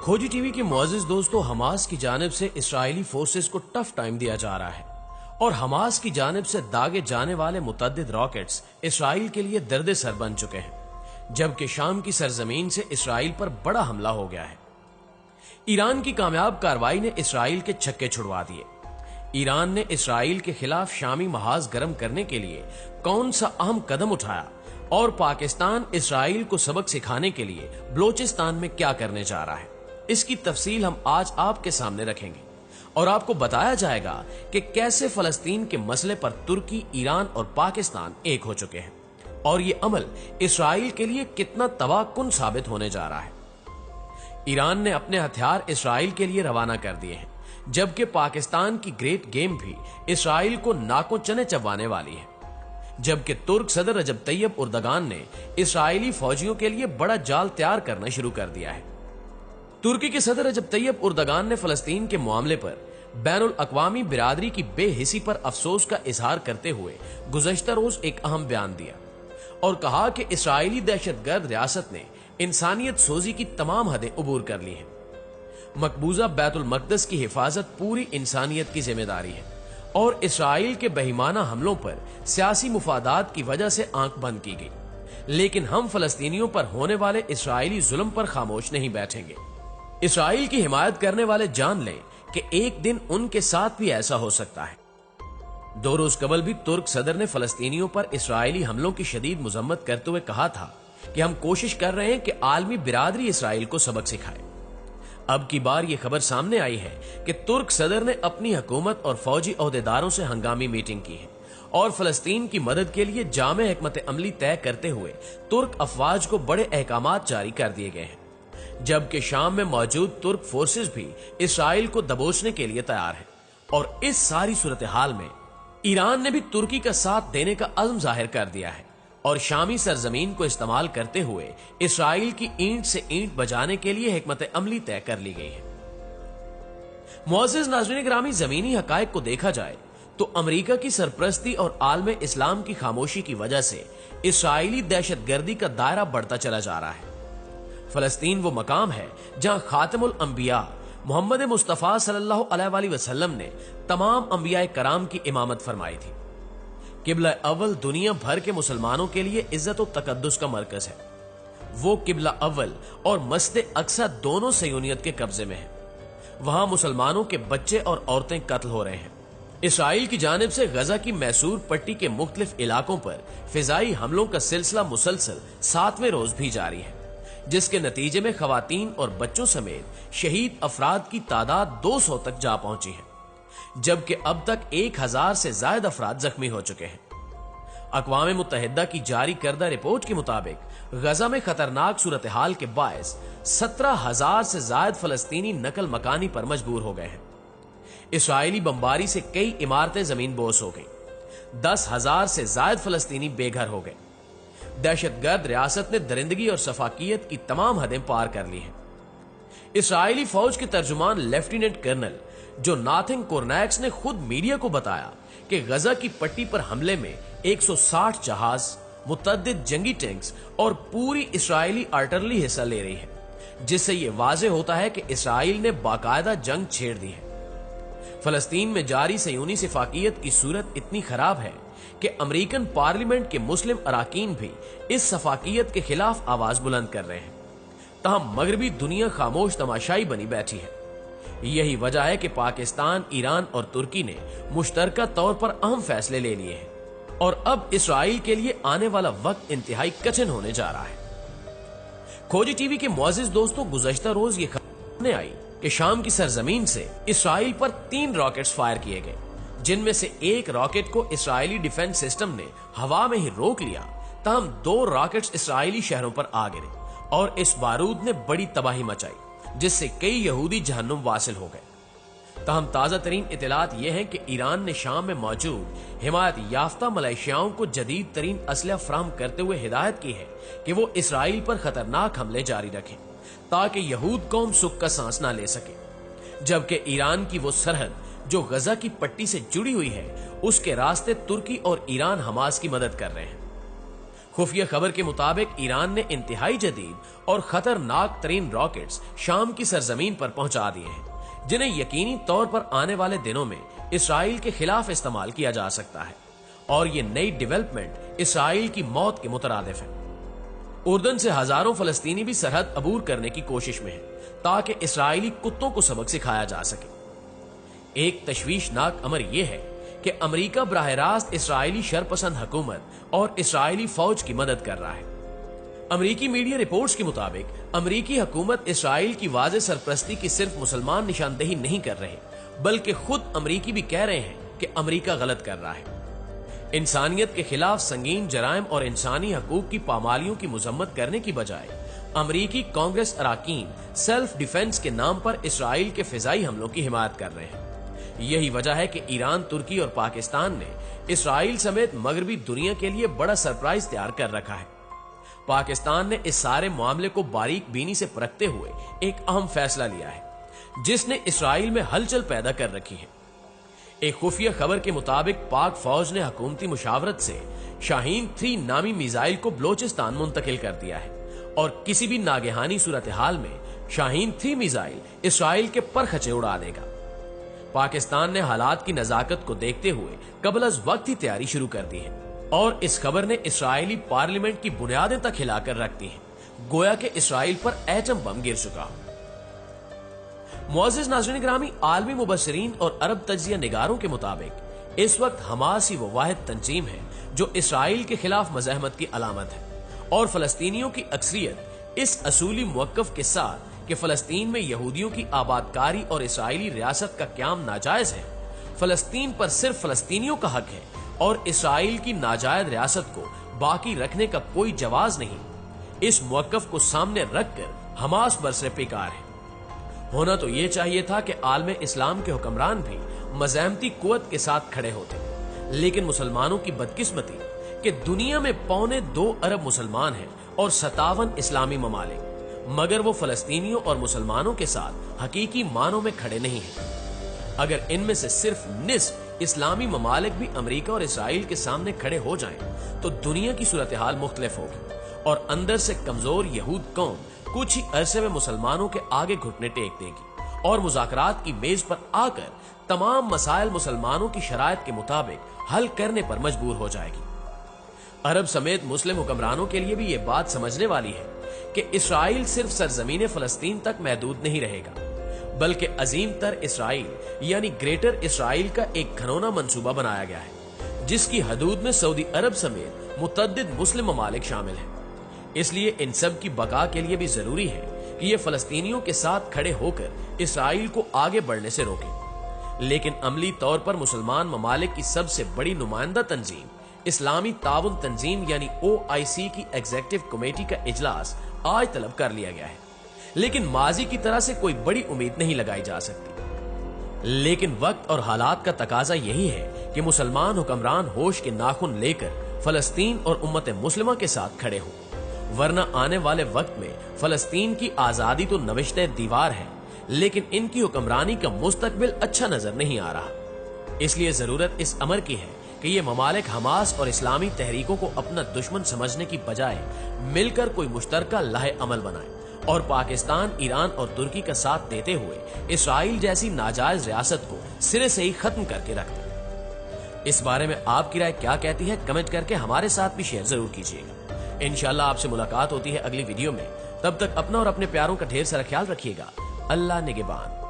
खोजी टीवी के मुअज़्ज़िज़ दोस्तों, हमास की जानिब से इसराइली फोर्सेस को टफ टाइम दिया जा रहा है और हमास की जानिब से दागे जाने वाले मुतअद्दिद रॉकेट्स इसराइल के लिए दर्द सर बन चुके हैं, जबकि शाम की सरजमीन से इसराइल पर बड़ा हमला हो गया है। ईरान की कामयाब कार्रवाई ने इसराइल के छक्के छुड़वा दिए। ईरान ने इसराइल के खिलाफ शामी महाज गर्म करने के लिए कौन सा अहम कदम उठाया और पाकिस्तान इसराइल को सबक सिखाने के लिए बलोचिस्तान में क्या करने जा रहा है, इसकी तफसील हम आज आपके सामने रखेंगे और आपको बताया जाएगा कि कैसे फलस्तीन के मसले पर तुर्की, ईरान और पाकिस्तान एक हो चुके हैं और ये अमल इसराइल के लिए कितना तबाहकुन साबित होने जा रहा है। ईरान ने अपने हथियार इसराइल के लिए रवाना कर दिए हैं, जबकि पाकिस्तान की ग्रेट गेम भी इसराइल को नाकों चने चबवाने वाली है। जबकि तुर्क सदर रजब तैयब उर्दगान ने इसराइली फौजियों के लिए बड़ा जाल तैयार करना शुरू कर दिया है। तुर्की के सदर रजब तैयब उर्दगान ने फलस्तीन के मामले पर बैनुल अक़वामी बिरादरी की बेहिसी पर अफसोस का इजहार करते हुए गुज़श्ता रोज एक अहम बयान दिया और कहा कि इसराइली दहशतगर्द रियासत ने इंसानियत सोजी की तमाम हदें उबूर कर ली हैं। मकबूजा बैतुल मक़दस की हिफाजत पूरी इंसानियत की जिम्मेदारी है और इसराइल के बेईमाना हमलों पर सियासी मुफादात की वजह से आंख बंद की गई, लेकिन हम फलस्तीनियों पर होने वाले इसराइली जुल्म पर खामोश नहीं बैठेंगे। इसराइल की हिमायत करने वाले जान लें कि एक दिन उनके साथ भी ऐसा हो सकता है। 2 रोज कबल भी तुर्क सदर ने फलस्तीनियों पर इसराइली हमलों की शदीद मुजम्मत करते हुए कहा था कि हम कोशिश कर रहे हैं कि आलमी बिरादरी इसराइल को सबक सिखाए। अब की बार यह खबर सामने आई है कि तुर्क सदर ने अपनी हुकूमत और फौजी ओहदेदारों से हंगामी मीटिंग की है और फलस्तीन की मदद के लिए जामे हिकमत अमली तय करते हुए तुर्क अफवाज को बड़े अहकामात जारी कर दिए गए हैं, जबकि शाम में मौजूद तुर्क फोर्सेस भी इसराइल को दबोचने के लिए तैयार है। और इस सारी सूरत हाल में ईरान ने भी तुर्की का साथ देने का अज़्म जाहिर कर दिया है और शामी सरजमीन को इस्तेमाल करते हुए इसराइल की ईंट से ईंट बजाने के लिए हिकमत अमली तय कर ली गई है। मुअज़्ज़िज़ नाज़रीन गिरामी, जमीनी हकायक को देखा जाए तो अमेरिका की सरपरस्ती और आलमे इस्लाम की खामोशी की वजह से इसराइली दहशतगर्दी का दायरा बढ़ता चला जा रहा है। फलस्तीन वो मकाम है जहां खातिमुल अंबिया मोहम्मद मुस्तफा सल्लल्लाहु अलैहि वसल्लम ने तमाम अंबिया कराम की इमामत फरमाई थी। किबला अव्वल दुनिया भर के मुसलमानों के लिए इज्जत और तकद्दुस का मरकज है। वो किबला अव्वल और मस्जिद अक्सा दोनों सयूनियत के कब्जे में है। वहां मुसलमानों के बच्चे और औरतें कत्ल हो रहे हैं। इसराइल की जानिब से गजा की मैसूर पट्टी के मुख्तलिफ इलाकों पर फिजाई हमलों का सिलसिला मुसलसल 7वें रोज भी जारी है, जिसके नतीजे में खवातीन और बच्चों समेत शहीद अफराद की तादाद 200 तक जा पहुंची है, जबकि अब तक 1000 से ज्यादा अफराद जख्मी हो चुके हैं। अक़वाम मुत्तहिदा की जारी करदा रिपोर्ट के मुताबिक गजा में खतरनाक सूरत हाल के बायस 17,000 से ज्यादा फलस्तीनी नकल मकानी पर मजबूर हो गए हैं। इसराइली बमबारी से कई इमारतें जमीन बोस हो गई। 10,000 से ज्यादा फलस्तीनी बेघर हो गए। दहशतगर्द रियासत ने दरिंदगी और सफाकियत की तमाम हदें पार कर ली हैं। इसराइली फौज के तर्जुमान लेफ्टिनेंट कर्नल जोनाथन कोर्नैक्स ने खुद मीडिया को बताया कि गजा की पट्टी पर हमले में 160 जहाज, मुतअद्दिद जंगी टैंक्स और पूरी इसराइली आर्टिलरी हिस्सा ले रही है, जिससे यह वाज़ेह होता है कि इसराइल ने बाकायदा जंग छेड़ दी है। फलस्तीन में जारी सयूनी सिफाकियत की सूरत इतनी खराब है कि अमेरिकन पार्लियामेंट के मुस्लिम अराकीन भी इस सफाकियत के खिलाफ आवाज बुलंद कर रहे हैं। तहम मगरबी दुनिया खामोश तमाशाई बनी बैठी है। यही वजह है कि पाकिस्तान, ईरान और तुर्की ने मुश्तरका तौर पर अहम फैसले ले लिए हैं और अब इसराइल के लिए आने वाला वक्त इंतहाई कठिन होने जा रहा है। खोजी टीवी के मुअज़्ज़िज़ दोस्तों, गुज़श्ता रोज ये खबर आई कि शाम की सरजमीन से इसराइल पर 3 रॉकेट्स फायर किए गए, जिनमें से एक रॉकेट को इसराइली डिफेंस सिस्टम ने हवा में ही रोक लिया। तहम 2 रॉकेट्स इसराइली शहरों पर आ गिरे और इस बारूद ने बड़ी तबाही मचाई, जिससे कई यहूदी जहन्नुम वासिल हो गए। तहम ताजा तरीन इतलात यह है कि ईरान ने शाम में मौजूद हिमायत याफ्ता मलेशियाओं को जदीद तरीन असलहा फराहम करते हुए हिदायत की है कि वो इसराइल पर खतरनाक हमले जारी रखें ताकि यहूद कौम सुख का सांस ना ले सके। जबकि ईरान की वो सरहद जो गजा की पट्टी से जुड़ी हुई है, उसके रास्ते तुर्की और ईरान हमास की मदद कर रहे हैं। खुफिया खबर के मुताबिक ईरान ने इंतहाई जदीद और खतरनाक तरीन रॉकेट्स शाम की सरजमीन पर पहुंचा दिए हैं, जिन्हें यकीनी तौर पर आने वाले दिनों में इसराइल के खिलाफ इस्तेमाल किया जा सकता है। और ये नई डेवलपमेंट इसराइल की मौत के मुतरादिफ है। उर्दन से हजारों फलस्तीनी भी सरहद अबूर करने की कोशिश में हैं, ताकि इसराइली कुत्तों को सबक सिखाया जा सके। एक तशवीशनाक अमर यह है कि अमेरिका बराह रास्त इसराइली शरपसंद हुकूमत और इसराइली फौज की मदद कर रहा है। अमेरिकी मीडिया रिपोर्ट्स के मुताबिक अमेरिकी हुकूमत इसराइल की वाज़ेह सरपरस्ती की सिर्फ मुसलमान निशानदेही नहीं कर रहे, बल्कि खुद अमेरिकी भी कह रहे हैं कि अमेरिका गलत कर रहा है। इंसानियत के खिलाफ संगीन जराइम और इंसानी हकूक की पामालियों की मजम्मत करने की बजाय अमेरिकी कांग्रेस अराकीन सेल्फ डिफेंस के नाम पर इसराइल के फिजाई हमलों की हिमायत कर रहे हैं। यही वजह है कि ईरान, तुर्की और पाकिस्तान ने इसराइल समेत मगरबी दुनिया के लिए बड़ा सरप्राइज तैयार कर रखा है। पाकिस्तान ने इस सारे मामले को बारीक बीनी से परखते हुए एक अहम फैसला लिया है, जिसने इसराइल में हलचल पैदा कर रखी है। एक खुफिया खबर के मुताबिक पाक फौज ने हुकूमती मुशावरत से शाहीन 3 नामी मिसाइल को बलोचिस्तान मुंतकिल कर दिया है और किसी भी नागहानी सूरत हाल में शाहीन 3 मिसाइल इसराइल के परखचे उड़ा देगा। पाकिस्तान ने हालात की नजाकत को देखते हुए कबल अज वक्त ही तैयारी शुरू कर दी है और इस खबर ने इसराइली पार्लियामेंट की बुनियादें तक हिलाकर रख दी हैं, गोया के इसराइल पर एटम बम गिर चुका हो। मुअज़्ज़िज़ नाज़रीन ग्रामी, आलमी मुबस्सिरीन और अरब तज्ज़िया निगारों के मुताबिक इस वक्त हमास ही वो वाहिद तंजीम है जो इसराइल के खिलाफ मज़ाहमत की अलामत है और फलस्तीनियों की अक्सरियत इस असूली मुवक्कफ के साथ कि फलस्तीन में यहूदियों की आबादकारी और इसराइली रियासत का क्याम नाजायज है, फलस्तीन पर सिर्फ फलस्तीनियों का हक है और इसराइल की नाजायज रियासत को बाकी रखने का कोई जवाज नहीं, इस मुवक्कफ को सामने रखकर हमास बरसरे पेकार है। होना तो ये चाहिए था कि आलमे इस्लाम के हुक्मरान भी मज़ाहमती कुव्वत के साथ खड़े होते, लेकिन मुसलमानों की बदकिस्मती कि दुनिया में 2.25 अरब मुसलमान हैं और 57 इस्लामी ममालिक, मगर वो फलस्तीनियों और मुसलमानों के साथ हकीकी मानों में खड़े नहीं हैं। अगर इनमें से सिर्फ निस्फ इस्लामी ममालिक भी अमेरिका और इसराइल के सामने खड़े हो जाएं, तो दुनिया की सूरत हाल मुख्तलिफ होगी और अंदर से कमजोर यहूद कौम कुछ ही अरसे में मुसलमानों के आगे घुटने टेक देगी और मुज़ाकरात की मेज पर आकर तमाम मसाइल मुसलमानों की शराइत के मुताबिक हल करने पर मजबूर हो जाएगी। अरब समेत मुस्लिम हुक्मरानों के लिए भी ये बात समझने वाली है कि इसराइल सिर्फ सरजमीन फलस्तीन तक महदूद नहीं रहेगा, बल्कि अजीम तर इसराइल यानी ग्रेटर इसराइल का एक घनौना मंसूबा बनाया गया है, जिसकी हदूद में सऊदी अरब समेत मुतअद्दिद मुस्लिम ममालिक शामिल हैं। इसलिए इन सब की बका के लिए भी जरूरी है कि ये फलस्तीनियों के साथ खड़े होकर इसराइल को आगे बढ़ने से रोकें। लेकिन अमली तौर पर मुसलमान ममालिक की सबसे बड़ी नुमाइंदा तंजीम इस्लामी ताउन तंजीम यानी OIC की एग्जीक्यूटिव कमेटी का इजलास आज तलब कर लिया गया है, लेकिन माजी की तरह से कोई बड़ी उम्मीद नहीं लगाई जा सकती। लेकिन वक्त और हालात का तकाजा यही है कि मुसलमान हुक्मरान होश के नाखून लेकर फलस्तीन और उम्मत मुस्लिमा के साथ खड़े हों, वरना आने वाले वक्त में फलस्तीन की आजादी तो नविश्ते दीवार है, लेकिन इनकी हुक्मरानी का मुस्तकबिल अच्छा नजर नहीं आ रहा। इसलिए जरूरत इस अमर की है कि ये ममालिक हमास और इस्लामी तहरीकों को अपना दुश्मन समझने की बजाय मिलकर कोई मुश्तरका लाहे अमल बनाए और पाकिस्तान, ईरान और तुर्की का साथ देते हुए इसराइल जैसी नाजायज रियासत को सिरे से ही खत्म करके रख दे। इस बारे में आपकी राय क्या कहती है, कमेंट करके हमारे साथ भी शेयर जरूर कीजिएगा। इंशाल्लाह आपसे मुलाकात होती है अगली वीडियो में। तब तक अपना और अपने प्यारों का ढेर सारा ख्याल रखिएगा। अल्लाह निगहबान।